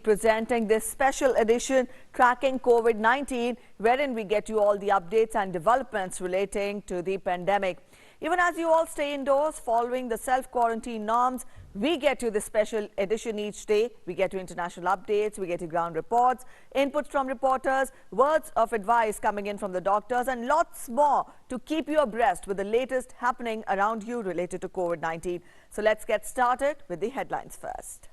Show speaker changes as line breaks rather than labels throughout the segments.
Presenting this special edition tracking COVID-19, wherein we get you all the updates and developments relating to the pandemic. Even as you all stay indoors following the self-quarantine norms, we get you this special edition each day. We get you international updates, we get you ground reports, inputs from reporters, words of advice coming in from the doctors, and lots more to keep you abreast with the latest happening around you related to COVID-19. So let's get started with the headlines first.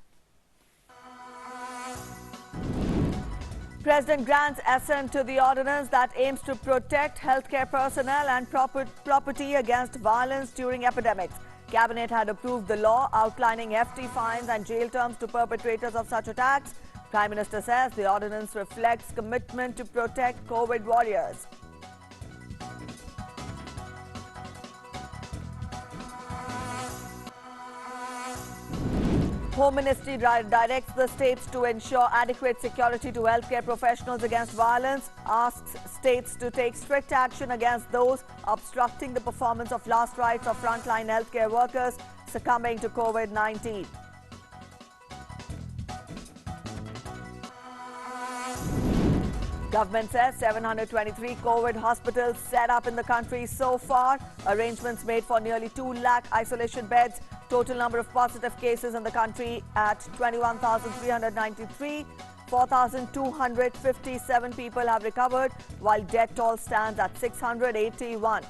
President grants assent to the ordinance that aims to protect healthcare personnel and property against violence during epidemics. Cabinet had approved the law outlining hefty fines and jail terms to perpetrators of such attacks. Prime Minister says the ordinance reflects commitment to protect COVID warriors. Home Ministry directs the states to ensure adequate security to healthcare professionals against violence, asks states to take strict action against those obstructing the performance of last rites of frontline healthcare workers succumbing to COVID-19. Government says 723 COVID hospitals set up in the country so far. Arrangements made for nearly 2 lakh isolation beds. Total number of positive cases in the country at 21,393. 4,257 people have recovered, while death toll stands at 681.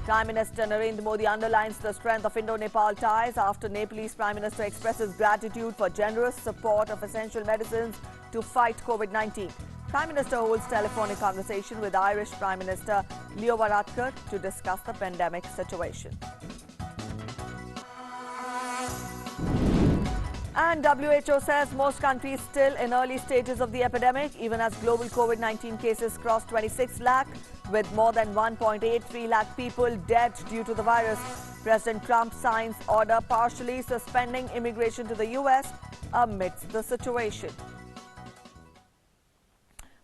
Prime Minister Narendra Modi underlines the strength of Indo-Nepal ties after Nepalese Prime Minister expresses gratitude for generous support of essential medicines to fight COVID-19. Prime Minister holds telephonic conversation with Irish Prime Minister Leo Varadkar to discuss the pandemic situation. And WHO says most countries still in early stages of the epidemic, even as global COVID-19 cases cross 26 lakh, with more than 1.83 lakh people dead due to the virus. President Trump signs order partially suspending immigration to the US amidst the situation.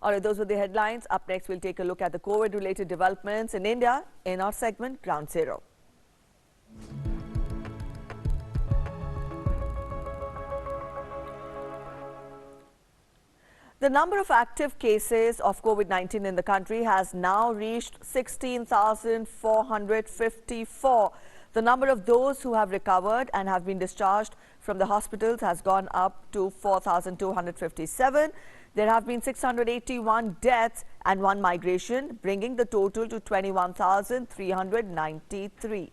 All right, those were the headlines. Up next, we'll take a look at the COVID-related developments in India in our segment Ground Zero. The number of active cases of COVID-19 in the country has now reached 16,454. The number of those who have recovered and have been discharged from the hospitals has gone up to 4,257. There have been 681 deaths and 1 migration, bringing the total to 21,393.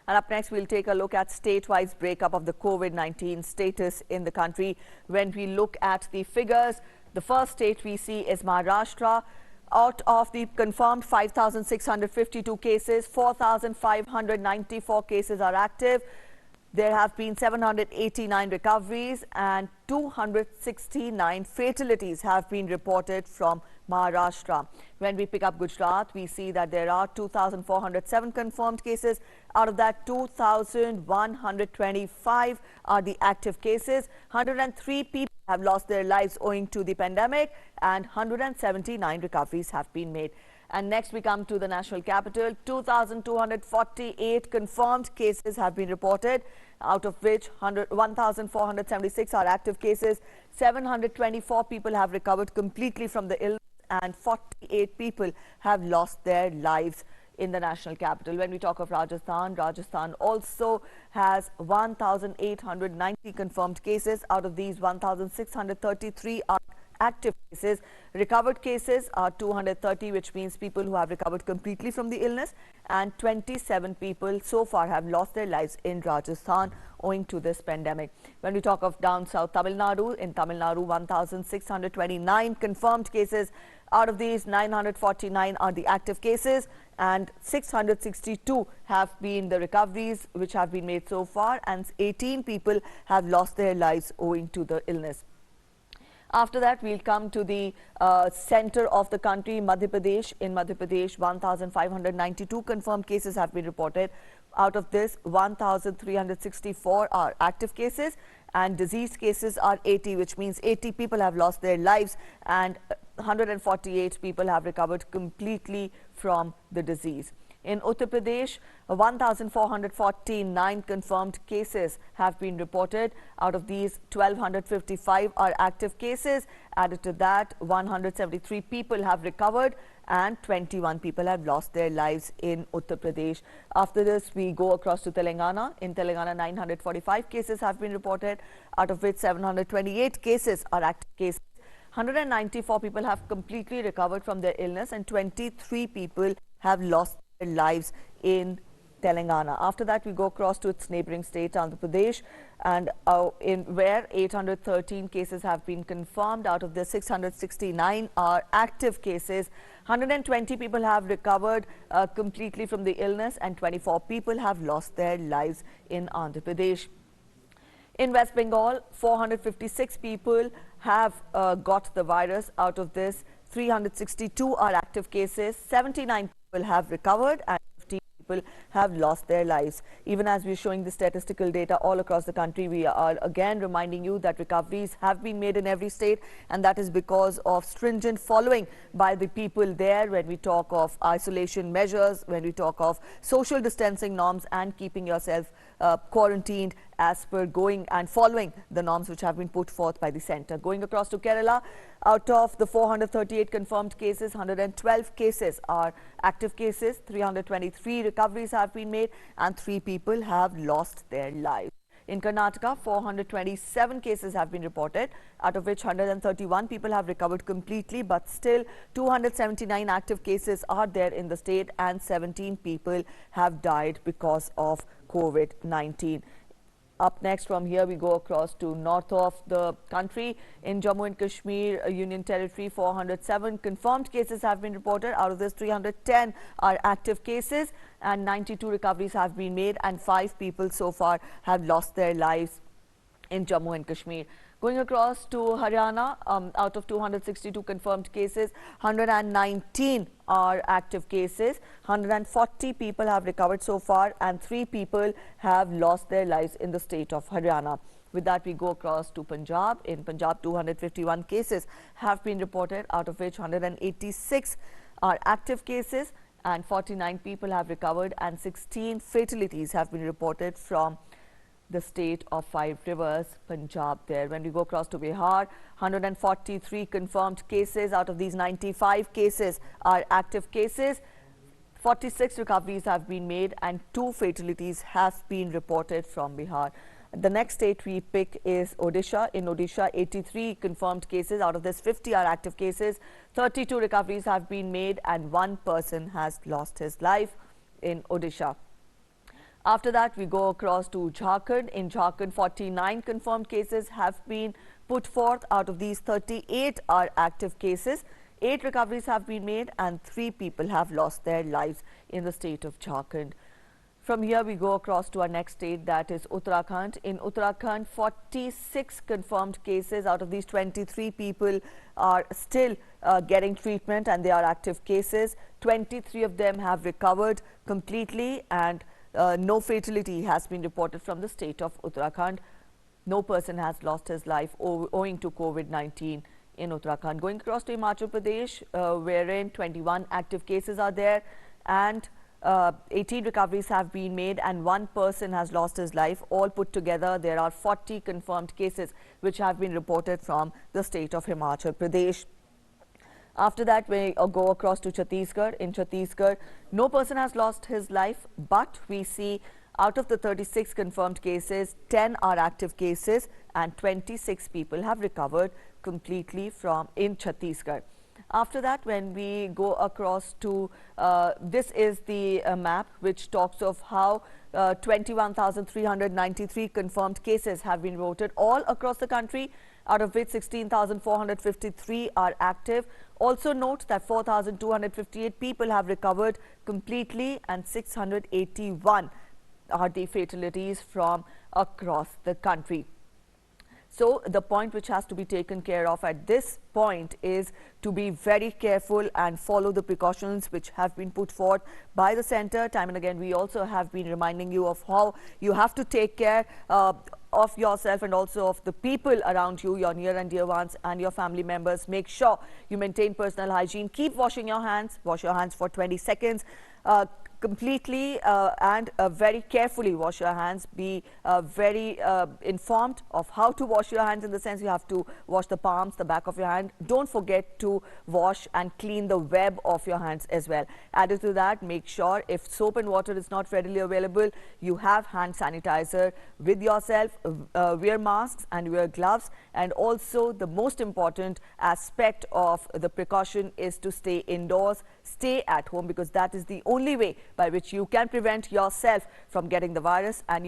And up next, we'll take a look at state-wise breakup of the COVID-19 status in the country. When we look at the figures, the first state we see is Maharashtra. Out of the confirmed 5,652 cases, 4,594 cases are active. There have been 789 recoveries and 269 fatalities have been reported from Maharashtra. When we pick up Gujarat, we see that there are 2,407 confirmed cases. Out of that, 2,125 are the active cases. 103 people have lost their lives owing to the pandemic, and 179 recoveries have been made. And next we come to the national capital. 2,248 confirmed cases have been reported, out of which 1,476 are active cases. 724 people have recovered completely from the illness, and 48 people have lost their lives in the national capital. When we talk of Rajasthan, Rajasthan also has 1,890 confirmed cases. Out of these, 1,633 are active cases. Recovered cases are 230, which means people who have recovered completely from the illness, and 27 people so far have lost their lives in Rajasthan owing to this pandemic. When we talk of down south Tamil Nadu, in Tamil Nadu, 1,629 confirmed cases. Out of these, 949 are the active cases, and 662 have been the recoveries which have been made so far, and 18 people have lost their lives owing to the illness. After that, we'll come to the center of the country, Madhya Pradesh. In Madhya Pradesh, 1,592 confirmed cases have been reported. Out of this, 1,364 are active cases and diseased cases are 80, which means 80 people have lost their lives and 148 people have recovered completely from the disease. In Uttar Pradesh, 1,449 confirmed cases have been reported. Out of these, 1,255 are active cases. Added to that, 173 people have recovered and 21 people have lost their lives in Uttar Pradesh. After this, we go across to Telangana. In Telangana, 945 cases have been reported, out of which 728 cases are active cases. 194 people have completely recovered from their illness and 23 people have lost their lives in Telangana. After that, we go across to its neighboring state, Andhra Pradesh, and where 813 cases have been confirmed. Out of the 669 are active cases. 120 people have recovered completely from the illness and 24 people have lost their lives in Andhra Pradesh. In West Bengal, 456 people have got the virus. Out of this, 362 are active cases, 79 people have recovered and 50 people have lost their lives. Even as we're showing the statistical data all across the country, we are again reminding you that recoveries have been made in every state, and that is because of stringent following by the people there when we talk of isolation measures, when we talk of social distancing norms and keeping yourself quarantined as per going and following the norms which have been put forth by the centre. Going across to Kerala, out of the 438 confirmed cases, 112 cases are active cases, 323 recoveries have been made and 3 people have lost their lives. In Karnataka, 427 cases have been reported, out of which 131 people have recovered completely, but still 279 active cases are there in the state and 17 people have died because of COVID-19. Up next, from here we go across to north of the country. In Jammu and Kashmir Union Territory, 407 confirmed cases have been reported. Out of this, 310 are active cases and 92 recoveries have been made and 5 people so far have lost their lives in Jammu and Kashmir. Going across to Haryana, out of 262 confirmed cases, 119 are active cases. 140 people have recovered so far and 3 people have lost their lives in the state of Haryana. With that, we go across to Punjab. In Punjab, 251 cases have been reported, out of which 186 are active cases and 49 people have recovered and 16 fatalities have been reported from the state of 5 rivers, Punjab there. When we go across to Bihar, 143 confirmed cases. Out of these, 95 cases are active cases. 46 recoveries have been made and 2 fatalities have been reported from Bihar. The next state we pick is Odisha. In Odisha, 83 confirmed cases. Out of this, 50 are active cases. 32 recoveries have been made and 1 person has lost his life in Odisha. After that, we go across to Jharkhand. In Jharkhand, 49 confirmed cases have been put forth. Out of these, 38 are active cases. 8 recoveries have been made and 3 people have lost their lives in the state of Jharkhand. From here, we go across to our next state, that is Uttarakhand. In Uttarakhand, 46 confirmed cases. Out of these, 23 people are still getting treatment and they are active cases. 23 of them have recovered completely and no fatality has been reported from the state of Uttarakhand. No person has lost his life owing to COVID-19 in Uttarakhand. Going across to Himachal Pradesh, wherein 21 active cases are there and 18 recoveries have been made and 1 person has lost his life. All put together, there are 40 confirmed cases which have been reported from the state of Himachal Pradesh. After that, we go across to Chhattisgarh. In Chhattisgarh, no person has lost his life, but we see out of the 36 confirmed cases, 10 are active cases and 26 people have recovered completely from in Chhattisgarh. After that, when we go across to, this is the map which talks of how 21,393 confirmed cases have been reported all across the country, out of which 16,453 are active. Also note that 4,258 people have recovered completely and 681 are the fatalities from across the country. So the point which has to be taken care of at this point is to be very careful and follow the precautions which have been put forth by the centre. Time and again, we also have been reminding you of how you have to take care of yourself and also of the people around you, your near and dear ones and your family members. Make sure you maintain personal hygiene. Keep washing your hands. Wash your hands for 20 seconds. Completely and very carefully wash your hands. Be very informed of how to wash your hands, in the sense you have to wash the palms, the back of your hand. Don't forget to wash and clean the web of your hands as well. Added to that, make sure if soap and water is not readily available, you have hand sanitizer with yourself. Wear masks and wear gloves. And also the most important aspect of the precaution is to stay indoors, stay at home, because that is the only way by which you can prevent yourself from getting the virus, and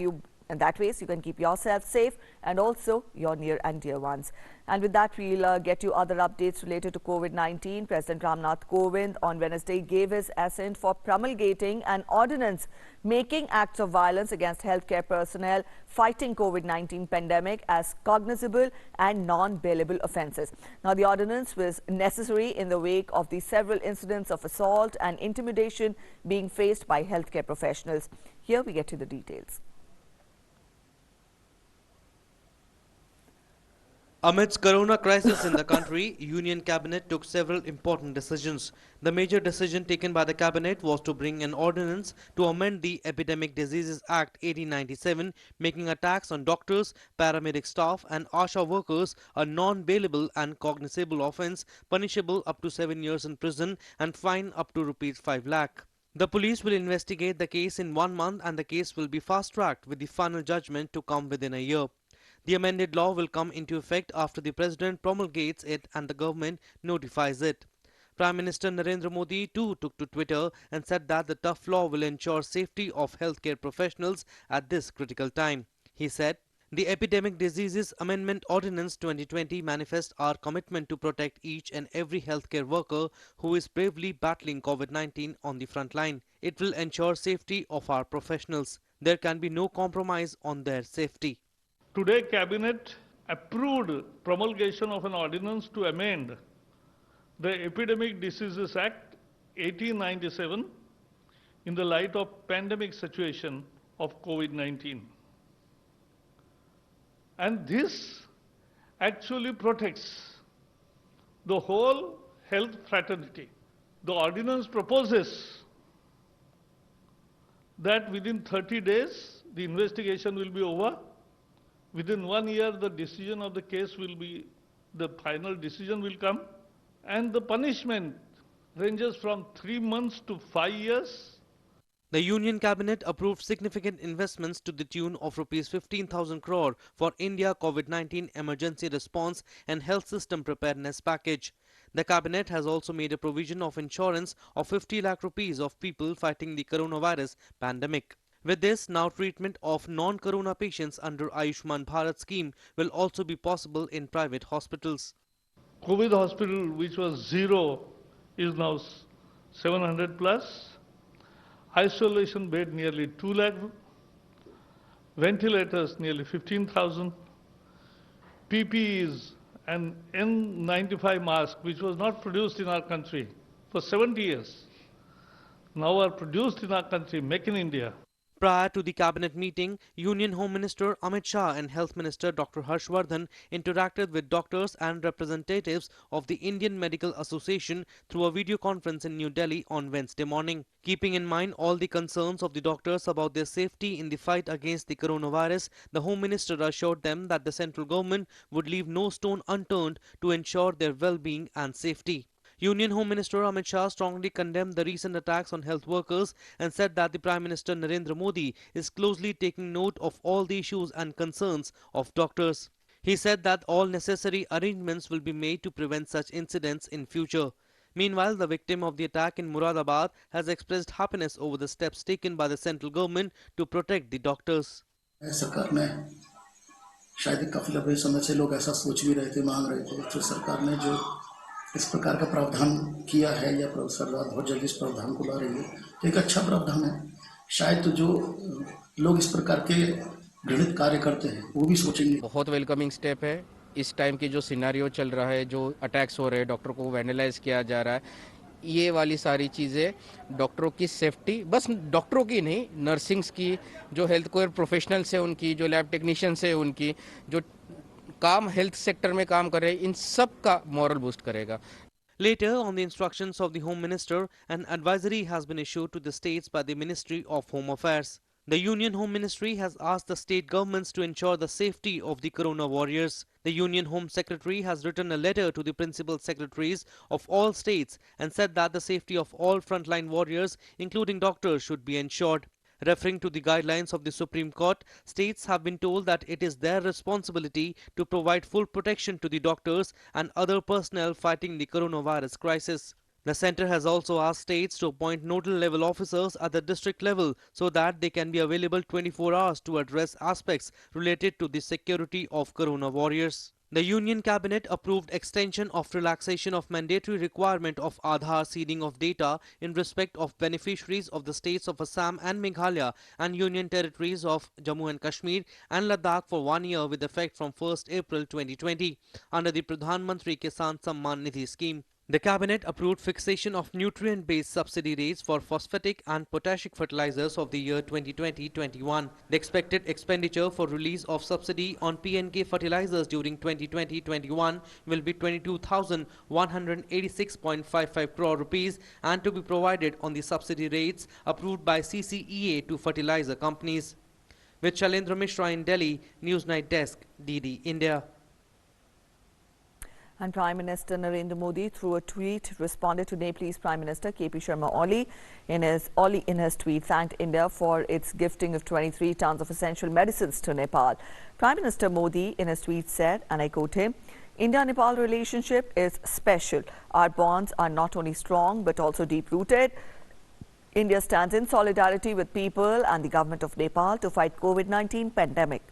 that way you can keep yourself safe and also your near and dear ones. And with that, we'll get you other updates related to COVID-19. President Ramnath Kovind on Wednesday gave his assent for promulgating an ordinance making acts of violence against healthcare personnel fighting COVID-19 pandemic as cognizable and non-bailable offences. Now, the ordinance was necessary in the wake of the several incidents of assault and intimidation being faced by healthcare professionals. Here we get to the details.
Amidst corona crisis in the country, Union Cabinet took several important decisions. The major decision taken by the Cabinet was to bring an ordinance to amend the Epidemic Diseases Act 1897, making a tax on doctors, paramedic staff and ASHA workers a non-bailable and cognizable offence, punishable up to 7 years in prison and fine up to ₹5 lakh. The police will investigate the case in 1 month and the case will be fast-tracked with the final judgment to come within a year. The amended law will come into effect after the President promulgates it and the government notifies it. Prime Minister Narendra Modi too took to Twitter and said that the tough law will ensure safety of healthcare professionals at this critical time. He said, "The Epidemic Diseases Amendment Ordinance 2020 manifests our commitment to protect each and every healthcare worker who is bravely battling COVID-19 on the front line. It will ensure safety of our professionals. There can be no compromise on their safety."
Today, Cabinet approved promulgation of an ordinance to amend the Epidemic Diseases Act 1897 in the light of pandemic situation of COVID-19. And this actually protects the whole health fraternity. The ordinance proposes that within 30 days, the investigation will be over. Within 1 year, the decision of the case will be, the final decision will come. And the punishment ranges from 3 months to 5 years.
The Union Cabinet approved significant investments to the tune of ₹15,000 crore for India COVID-19 emergency response and health system preparedness package. The Cabinet has also made a provision of insurance of ₹50 lakh of people fighting the coronavirus pandemic. With this, now treatment of non-corona patients under Ayushman Bharat scheme will also be possible in private hospitals.
COVID hospital, which was 0, is now 700 plus. Isolation bed nearly 2 lakh. Ventilators nearly 15,000. PPEs and N95 mask, which was not produced in our country for 70 years, now are produced in our country, make in India.
Prior to the cabinet meeting, Union Home Minister Amit Shah and Health Minister Dr. Harshvardhan interacted with doctors and representatives of the Indian Medical Association through a video conference in New Delhi on Wednesday morning. Keeping in mind all the concerns of the doctors about their safety in the fight against the coronavirus, the Home Minister assured them that the central government would leave no stone unturned to ensure their well-being and safety. Union Home Minister Amit Shah strongly condemned the recent attacks on health workers and said that the Prime Minister Narendra Modi is closely taking note of all the issues and concerns of doctors. He said that all necessary arrangements will be made to prevent such incidents in future. Meanwhile, the victim of the attack in Muradabad has expressed happiness over the steps taken by the central government to protect the doctors.
सरकार ने शायद काफी लंबे समय से लोग ऐसा सोच भी रहे थे, मांग रहे थे, तो सरकार ने जो इस प्रकार का प्रावधान किया है या सरकार बहुत जल्दी इस प्रावधान को ला रही है, तो एक अच्छा प्रावधान है। शायद तो जो लोग इस प्रकार के घृणित कार्य करते हैं वो भी सोचेंगे।
बहुत वेलकमिंग स्टेप है। इस टाइम की जो सिनेरियो चल रहा है, जो अटैक्स हो रहे हैं, डॉक्टर को वैंडलाइज किया जा रहा है, ये वाली सारी चीज़ें डॉक्टरों की सेफ्टी, बस डॉक्टरों की नहीं, नर्सिंग्स की, जो हेल्थ केयर प्रोफेशनल्स है उनकी, जो लैब टेक्नीशियंस है उनकी, जो काम हेल्थ सेक्टर में काम कर रहे हैं, इन सब का मॉरल बूस्ट करेगा।
Later, on the instructions of the Home Minister, an advisory has been issued to the states by the Ministry of Home Affairs. The Union Home Ministry has asked the state governments to ensure the safety of the Corona warriors. The Union Home Secretary has written a letter to the principal secretaries of all states and said that the safety of all frontline warriors, including doctors, should be ensured. Referring to the guidelines of the Supreme Court, states have been told that it is their responsibility to provide full protection to the doctors and other personnel fighting the coronavirus crisis. The centre has also asked states to appoint nodal level officers at the district level so that they can be available 24 hours to address aspects related to the security of corona warriors. The Union Cabinet approved extension of relaxation of mandatory requirement of Aadhaar seeding of data in respect of beneficiaries of the states of Assam and Meghalaya and Union territories of Jammu and Kashmir and Ladakh for 1 year with effect from 1st April 2020 under the Pradhan Mantri Kisan Samman Nidhi scheme. The Cabinet approved fixation of nutrient-based subsidy rates for phosphatic and potassic fertilizers of the year 2020-21. The expected expenditure for release of subsidy on PNK fertilizers during 2020-21 will be 22,186.55 crore rupees and to be provided on the subsidy rates approved by CCEA to fertilizer companies. With Shalendra Mishra in Delhi, Newsnight Desk, DD India.
And Prime Minister Narendra Modi, through a tweet, responded to Nepalese Prime Minister KP Sharma Oli. In his tweet, thanked India for its gifting of 23 tons of essential medicines to Nepal. Prime Minister Modi, in his tweet, said, and I quote him, "India-Nepal relationship is special. Our bonds are not only strong but also deep-rooted. India stands in solidarity with people and the government of Nepal to fight COVID-19 pandemic."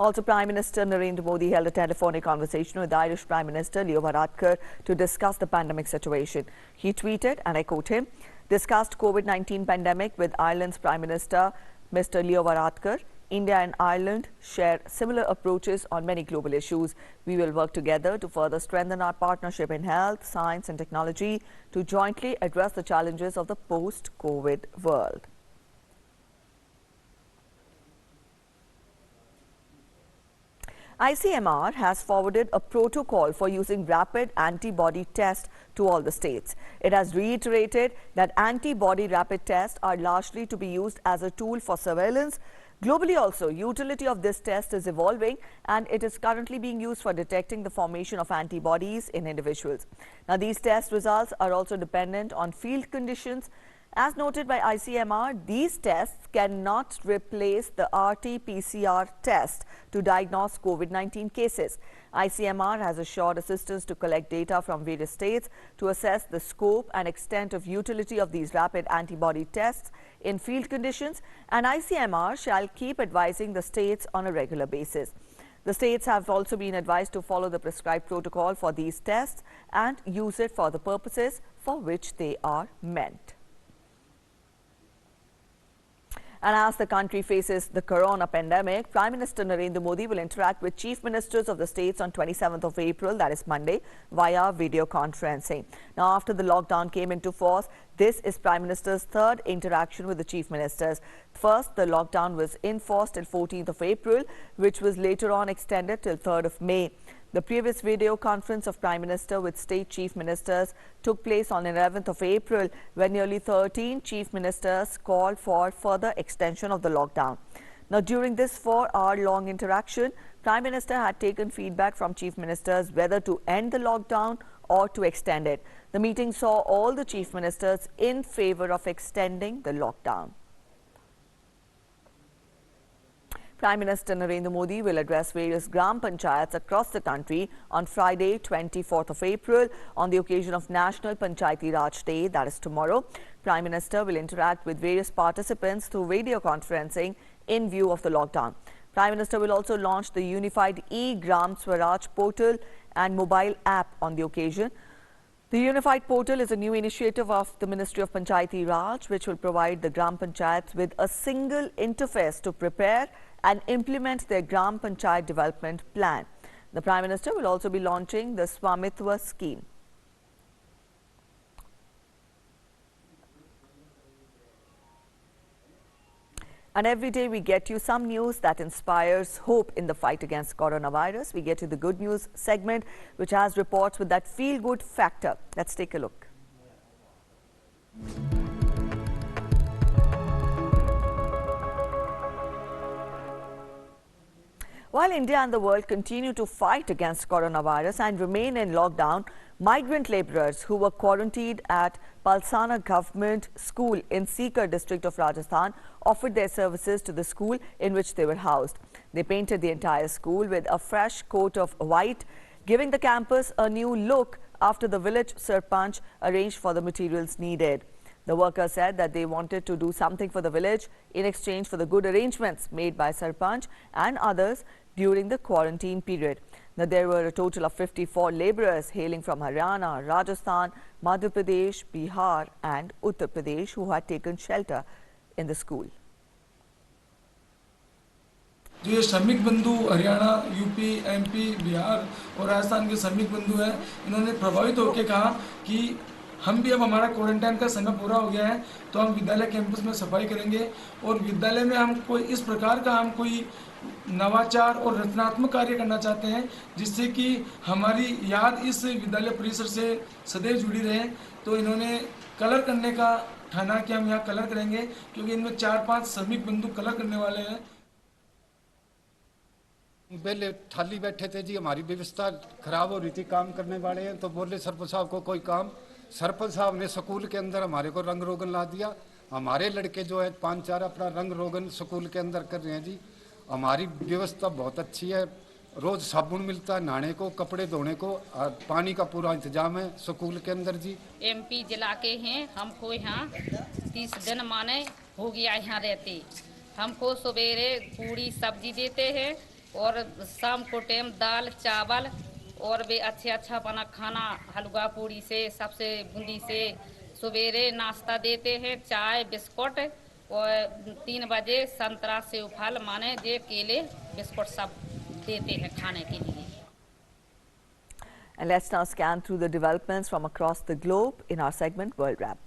Also, Prime Minister Narendra Modi held a telephonic conversation with Irish Prime Minister Leo Varadkar to discuss the pandemic situation. He tweeted, and I quote him, "Discussed COVID-19 pandemic with Ireland's Prime Minister, Mr. Leo Varadkar. India and Ireland share similar approaches on many global issues. We will work together to further strengthen our partnership in health, science and technology to jointly address the challenges of the post-COVID world." ICMR has forwarded a protocol for using rapid antibody tests to all the states. It has reiterated that antibody rapid tests are largely to be used as a tool for surveillance. Globally also, utility of this test is evolving and it is currently being used for detecting the formation of antibodies in individuals. Now, these test results are also dependent on field conditions. As noted by ICMR, these tests cannot replace the RT-PCR test to diagnose COVID-19 cases. ICMR has assured assistance to collect data from various states to assess the scope and extent of utility of these rapid antibody tests in field conditions, and ICMR shall keep advising the states on a regular basis. The states have also been advised to follow the prescribed protocol for these tests and use it for the purposes for which they are meant. And as the country faces the corona pandemic, Prime Minister Narendra Modi will interact with chief ministers of the states on 27th of April, that is Monday, via video conferencing. Now, after the lockdown came into force, this is Prime Minister's third interaction with the chief ministers. First, the lockdown was enforced till 14th of April, which was later on extended till 3rd of May. The previous video conference of Prime Minister with state chief ministers took place on 11th of April, when nearly 13 chief ministers called for further extension of the lockdown. Now, during this 4-hour-long interaction, Prime Minister had taken feedback from chief ministers whether to end the lockdown or to extend it. The meeting saw all the chief ministers in favor of extending the lockdown. Prime Minister Narendra Modi will address various Gram Panchayats across the country on Friday, 24th of April, on the occasion of National Panchayati Raj Day, that is tomorrow. Prime Minister will interact with various participants through video conferencing in view of the lockdown. Prime Minister will also launch the unified e-Gram Swaraj portal and mobile app on the occasion. The Unified Portal is a new initiative of the Ministry of Panchayati Raj, which will provide the Gram Panchayats with a single interface to prepare and implement their Gram Panchayat development plan. The Prime Minister will also be launching the Swamitwa scheme. And every day we get you some news that inspires hope in the fight against coronavirus. We get you the good news segment, which has reports with that feel-good factor. Let's take a look. While India and the world continue to fight against coronavirus and remain in lockdown, migrant labourers who were quarantined at Palsana Government School in Sikar district of Rajasthan offered their services to the school in which they were housed. They painted the entire school with a fresh coat of white, giving the campus a new look after the village Sarpanch arranged for the materials needed. The workers said that they wanted to do something for the village in exchange for the good arrangements made by Sarpanch and others during the quarantine period. Now, there were a total of 54 labourers hailing from Haryana, Rajasthan, Madhya Pradesh, Bihar and Uttar Pradesh who had taken shelter in the school.
जो ये श्रमिक बंधु Haryana, UP, MP, Bihar और राजस्थान के श्रमिक बंधु हैं, इन्होंने प्रभावित होकर कहा कि हम भी अब हमारा क्वारंटाइन का समय पूरा हो गया है तो हम विद्यालय कैंपस में सफाई करेंगे और विद्यालय में हम कोई इस प्रकार का हम कोई नवाचार और रचनात्मक कार्य करना चाहते हैं जिससे कि हमारी याद इस विद्यालय परिसर से सदैव जुड़ी रहे। तो इन्होंने कलर करने का ठाना कि हम यहाँ कलर करेंगे क्योंकि इनमें 4-5 श्रमिक बंधु कलर करने वाले हैं।
पहले थाली बैठे थे जी, हमारी व्यवस्था खराब हो रही थी, काम करने वाले हैं तो बोले सरपंच साहब को कोई काम। सरपंच साहब ने स्कूल के अंदर हमारे को रंग रोगन ला दिया। हमारे लड़के जो है 5-4 अपना रंग रोगन स्कूल के अंदर कर रहे हैं जी। हमारी व्यवस्था बहुत अच्छी है, रोज साबुन मिलता है नहाने को, कपड़े धोने को, पानी का पूरा इंतजाम है स्कूल के अंदर जी।
एमपी जिला के हैं, हमको यहाँ 30 दिन माने हो गया यहाँ रहते। हमको सवेरे पूरी सब्जी देते हैं और शाम को टाइम दाल चावल और भी अच्छा बना खाना हलवा पूड़ी से सबसे बूंदी से सवेरे नाश्ता देते हैं, चाय बिस्कुट और 3 बजे संतरा सेव फल माने जे केले बिस्कुट सब देते हैं खाने के लिए।
And let's now scan through the developments from across the globe in our segment World Wrap.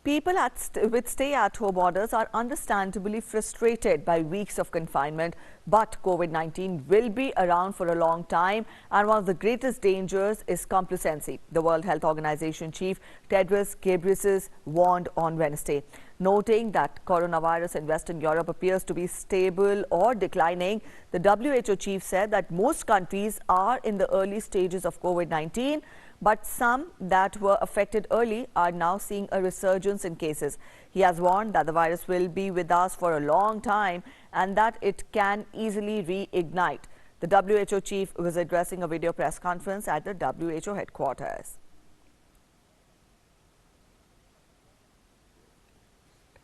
People with stay-at-home orders are understandably frustrated by weeks of confinement, but COVID-19 will be around for a long time, and one of the greatest dangers is complacency. The World Health Organization chief Tedros Ghebreyesus warned on Wednesday, noting that coronavirus in Western Europe appears to be stable or declining. The WHO chief said that most countries are in the early stages of COVID-19, but some that were affected early are now seeing a resurgence in cases. He has warned that the virus will be with us for a long time and that it can easily reignite. The WHO chief was addressing a video press conference at the WHO headquarters.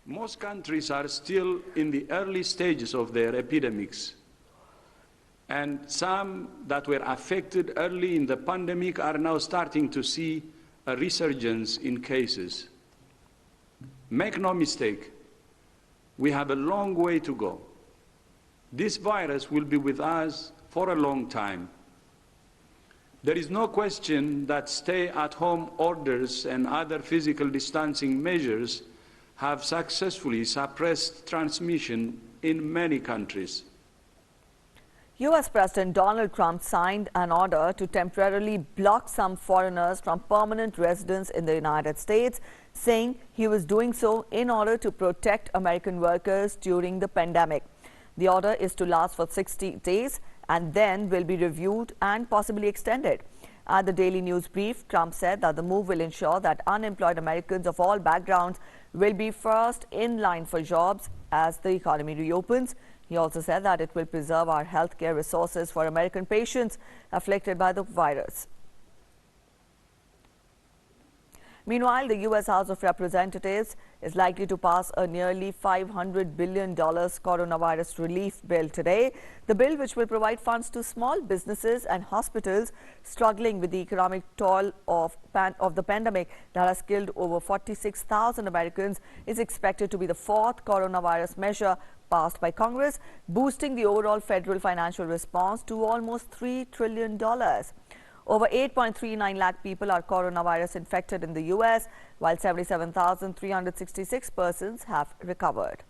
Most countries are still in the early stages of their epidemics. And some that were affected early in the pandemic are now starting to see a resurgence in cases. Make no mistake, we have a long way to go. This virus will be with us for a long time. There is no question that stay-at-home orders and other physical distancing measures have successfully suppressed transmission in many countries.
US President Donald Trump signed an order to temporarily block some foreigners from permanent residence in the United States, saying he was doing so in order to protect American workers during the pandemic. The order is to last for 60 days and then will be reviewed and possibly extended. At the Daily News Brief, Trump said that the move will ensure that unemployed Americans of all backgrounds will be first in line for jobs as the economy reopens. He also said that it will preserve our healthcare resources for American patients afflicted by the virus. Meanwhile, the U.S. House of Representatives is likely to pass a nearly $500 billion coronavirus relief bill today. The bill, which will provide funds to small businesses and hospitals struggling with the economic toll of the pandemic that has killed over 46,000 Americans, is expected to be the fourth coronavirus measure passed by Congress, boosting the overall federal financial response to almost $3 trillion. Over 8.39 lakh people are coronavirus infected in the U.S., while 77,366 persons have recovered.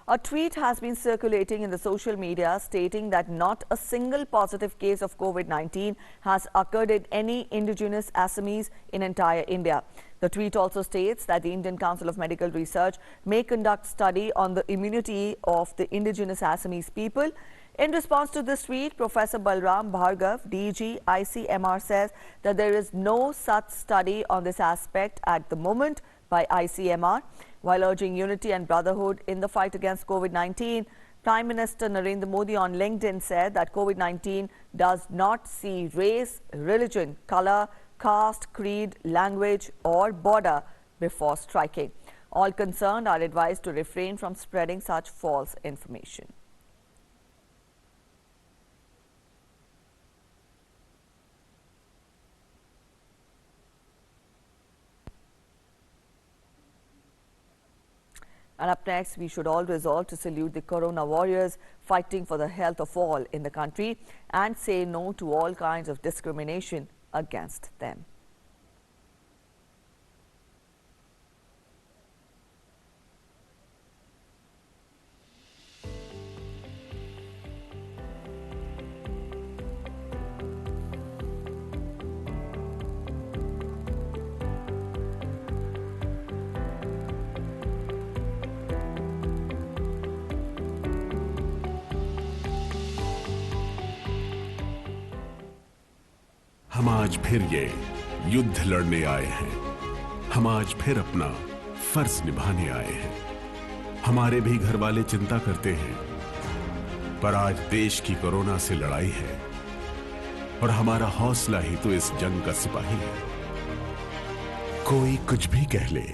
A tweet has been circulating in the social media stating that not a single positive case of COVID-19 has occurred in any indigenous Assamese in entire India. The tweet also states that the Indian Council of Medical Research may conduct study on the immunity of the indigenous Assamese people. In response to this tweet, Professor Balram Bhargav, DG ICMR, says that there is no such study on this aspect at the moment by ICMR. While urging unity and brotherhood in the fight against COVID-19, Prime Minister Narendra Modi on LinkedIn said that COVID-19 does not see race, religion, color, caste, creed, language or border before striking. All concerned are advised to refrain from spreading such false information. And up next, we should all resolve to salute the corona warriors fighting for the health of all in the country and say no to all kinds of discrimination against them.
हम आज फिर ये युद्ध लड़ने आए हैं। हम आज फिर अपना फर्ज निभाने आए हैं। हमारे भी घर वाले चिंता करते हैं, पर आज देश की कोरोना से लड़ाई है और हमारा हौसला ही तो इस जंग का सिपाही है। कोई कुछ भी कह ले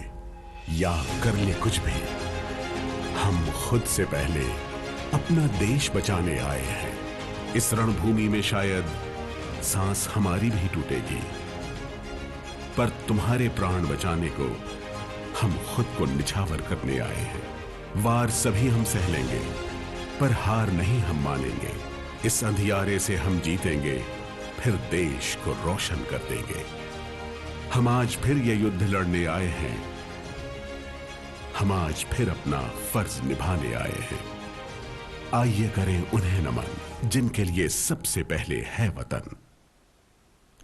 या कर ले कुछ भी, हम खुद से पहले अपना देश बचाने आए हैं। इस रणभूमि में शायद सांस हमारी भी टूटेगी, पर तुम्हारे प्राण बचाने को हम खुद को निछावर करने आए हैं। वार सभी हम सह लेंगे, पर हार नहीं हम मानेंगे। इस अंधियारे से हम जीतेंगे, फिर देश को रोशन कर देंगे। हम आज फिर ये युद्ध लड़ने आए हैं। हम आज फिर अपना फर्ज निभाने आए हैं। आइए करें उन्हें नमन जिनके लिए सबसे पहले है वतन।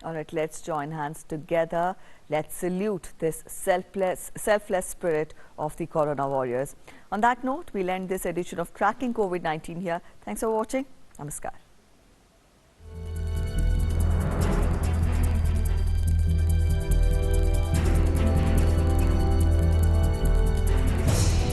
All right, let's join hands together. Let's salute this selfless spirit of the corona warriors. On that note, we'll end this edition of Cracking COVID-19 here. Thanks for watching. Namaskar.